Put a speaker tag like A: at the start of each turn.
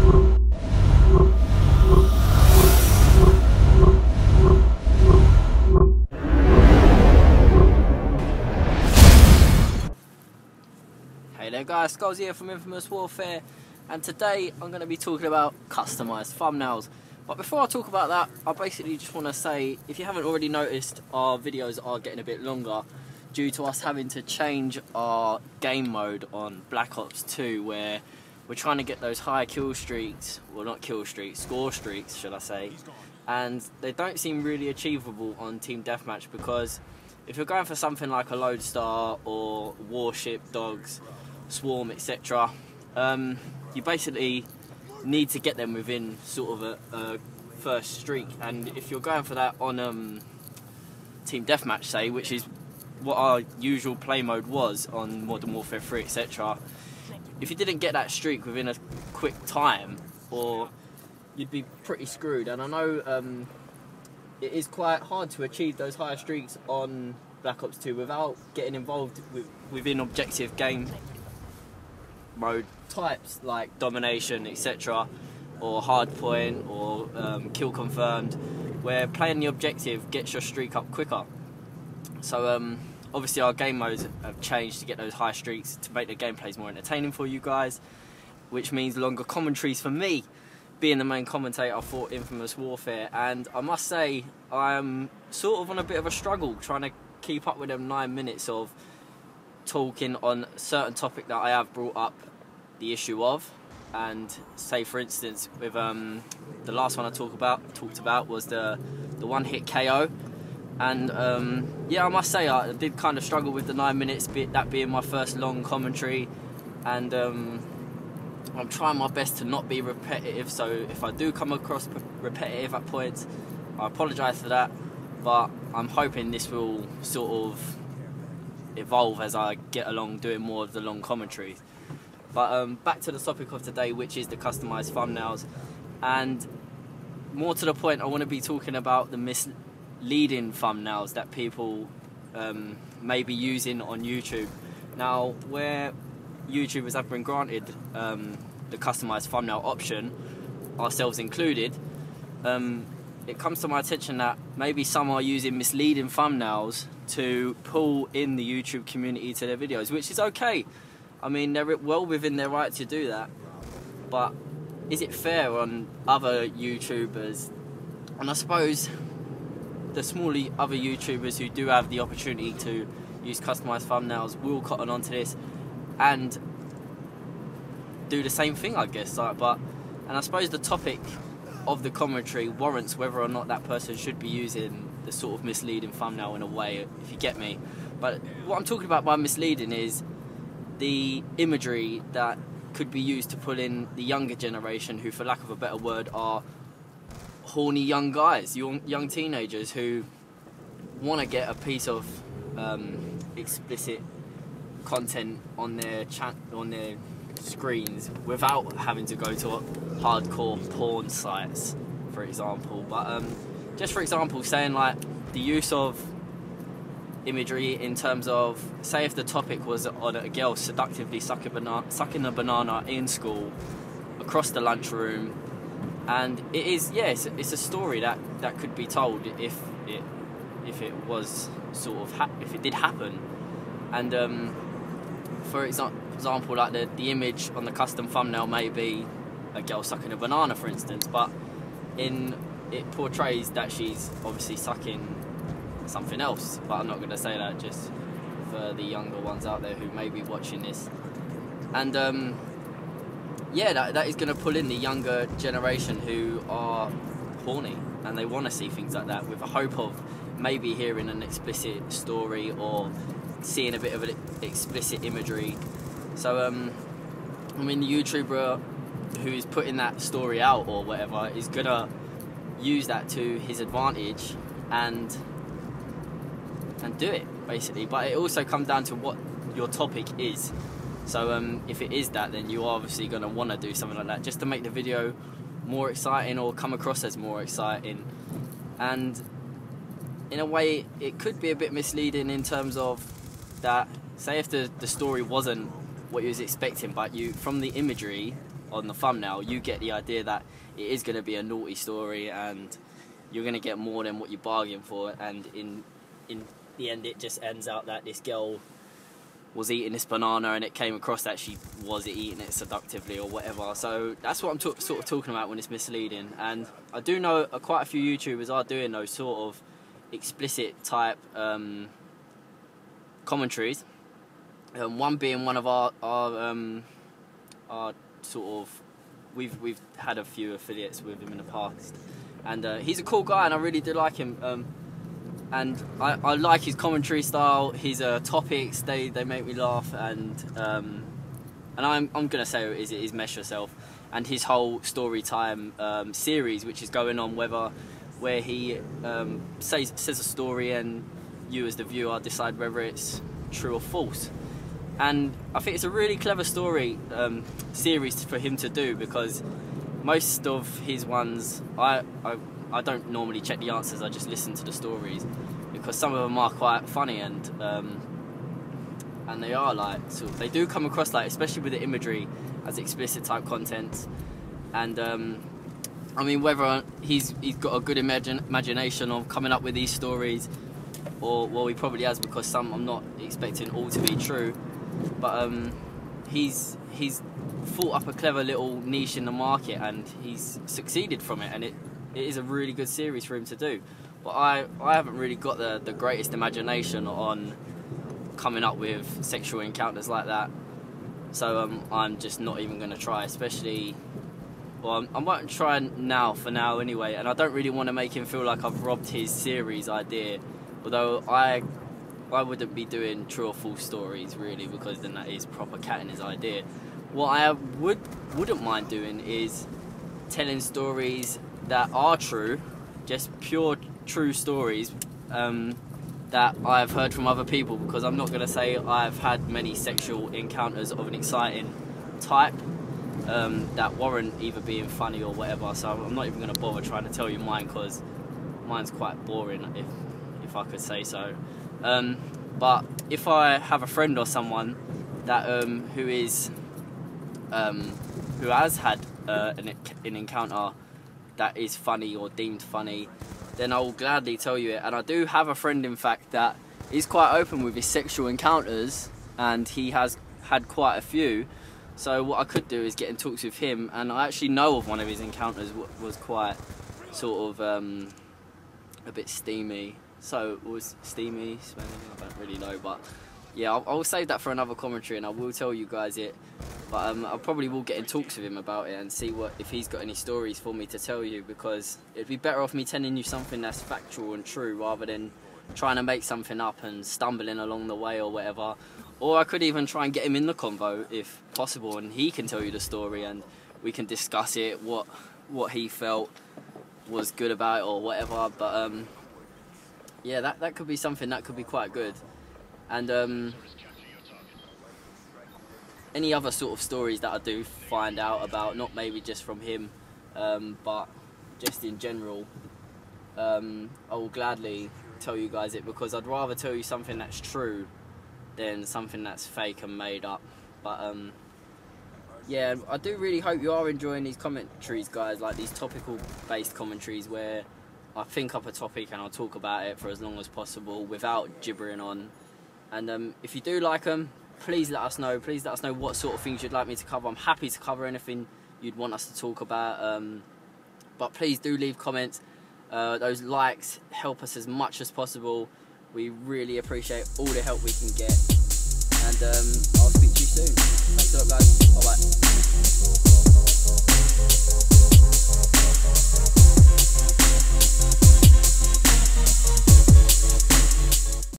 A: Hey there guys, Skolzy here from Infamous Warfare, and today I'm going to be talking about customised thumbnails. But before I talk about that, I basically just want to say, if you haven't already noticed, our videos are getting a bit longer due to us having to change our game mode on Black Ops 2, where we're trying to get those high kill streaks, well not kill streaks, score streaks should I say, and they don't seem really achievable on Team Deathmatch, because if you're going for something like a Lodestar or Warship, Dogs, Swarm, etc., you basically need to get them within sort of a first streak. And if you're going for that on Team Deathmatch, say, which is what our usual play mode was on Modern Warfare 3, etc., if you didn't get that streak within a quick time, or you'd be pretty screwed. And I know it is quite hard to achieve those higher streaks on Black Ops 2 without getting involved within objective game mode types like domination, etc., or hardpoint, or kill confirmed, where playing the objective gets your streak up quicker. So obviously our game modes have changed to get those high streaks, to make the gameplays more entertaining for you guys, which means longer commentaries for me, being the main commentator for Infamous Warfare. And I must say, I am sort of on a bit of a struggle trying to keep up with them 9 minutes of talking on a certain topic that I have brought up the issue of. And say for instance with the last one I talked about was the one-hit KO, and yeah, I must say I did kind of struggle with the 9 minutes bit, that being my first long commentary, and I'm trying my best to not be repetitive, so if I do come across repetitive at points, I apologise for that, but I'm hoping this will sort of evolve as I get along doing more of the long commentaries. But back to the topic of today, which is the customised thumbnails, and more to the point, I want to be talking about the misleading thumbnails that people may be using on YouTube. Now, where YouTubers have been granted the customised thumbnail option, ourselves included, it comes to my attention that maybe some are using misleading thumbnails to pull in the YouTube community to their videos, which is okay. I mean, they're well within their right to do that, but is it fair on other YouTubers? And I suppose the smaller other YouTubers who do have the opportunity to use customised thumbnails will cotton onto this and do the same thing, I guess. And I suppose the topic of the commentary warrants whether or not that person should be using the sort of misleading thumbnail in a way, if you get me. But what I'm talking about by misleading is the imagery that could be used to pull in the younger generation, who, for lack of a better word, are horny young guys, young teenagers who want to get a piece of explicit content on their screens without having to go to hardcore porn sites, for example. But just for example, saying like the use of imagery in terms of, say if the topic was on a girl seductively sucking a banana in school across the lunchroom, and it is, yes, it's a story that could be told if it was sort of if it did happen. And for example, like the image on the custom thumbnail may be a girl sucking a banana, for instance, but it portrays that she's obviously sucking something else. But I'm not going to say that, just for the younger ones out there who may be watching this. And yeah, that is going to pull in the younger generation who are horny and they want to see things like that, with a hope of maybe hearing an explicit story or seeing a bit of an explicit imagery. So I mean, the YouTuber who is putting that story out or whatever is gonna use that to his advantage and do it, basically. But it also comes down to what your topic is. So if it is that, then you're obviously going to want to do something like that just to make the video more exciting or come across as more exciting. And in a way, it could be a bit misleading in terms of that, say if the story wasn't what you was expecting, but from the imagery on the thumbnail, you get the idea that it is going to be a naughty story and you're going to get more than what you bargained for, and in the end it just ends out that this girl was eating this banana and it came across that she was eating it seductively or whatever. So that's what I'm sort of talking about when it's misleading. And I do know quite a few YouTubers are doing those sort of explicit type commentaries. One being one of our sort of, we've had a few affiliates with him in the past, and he's a cool guy and I really do like him. And I like his commentary style, his topics, they make me laugh, and I'm gonna say it is Mesh Yourself, and his whole story time series, which is going on, where he says a story and you as the viewer decide whether it's true or false. And I think it's a really clever story series for him to do, because most of his ones I don't normally check the answers, I just listen to the stories, because some of them are quite funny, and they are like, sort of, they do come across like, especially with the imagery, as explicit type content. And I mean, whether he's got a good imagination of coming up with these stories, or well, he probably has, because some I'm not expecting all to be true, but he's thought up a clever little niche in the market and he's succeeded from it, and it is a really good series for him to do. But I haven't really got the greatest imagination on coming up with sexual encounters like that, so I'm just not even going to try, especially, well, I won't try now for now anyway, and I don't really want to make him feel like I've robbed his series idea, although I wouldn't be doing true or false stories really, because then that is proper catting his idea. What I wouldn't mind doing is telling stories that are true, just pure true stories that I've heard from other people, because I'm not going to say I've had many sexual encounters of an exciting type that warrant either being funny or whatever, so I'm not even going to bother trying to tell you mine, because mine's quite boring, if I could say so. But if I have a friend or someone that who has had an encounter that is funny or deemed funny, then I will gladly tell you it. And I do have a friend, in fact, that is quite open with his sexual encounters, and he has had quite a few. So what I could do is get in talks with him, and I actually know of one of his encounters was quite sort of a bit steamy. So it was steamy, smelling, I don't really know, but yeah, I'll save that for another commentary and I will tell you guys it. But I probably will get in talks with him about it and see if he's got any stories for me to tell you, because it'd be better off me telling you something that's factual and true rather than trying to make something up and stumbling along the way or whatever. Or I could even try and get him in the convo if possible, and he can tell you the story and we can discuss it, what he felt was good about it or whatever. But yeah, that could be something that could be quite good. And any other sort of stories that I do find out about, not maybe just from him, but just in general, I will gladly tell you guys it, because I'd rather tell you something that's true than something that's fake and made up. But yeah, I do really hope you are enjoying these commentaries, guys, like these topical based commentaries where I think up a topic and I'll talk about it for as long as possible without gibbering on. And if you do like them, please let us know. Please let us know what sort of things you'd like me to cover. I'm happy to cover anything you'd want us to talk about. But please do leave comments. Those likes help us as much as possible. We really appreciate all the help we can get. And I'll speak to you soon. Thanks a lot, guys. Bye-bye.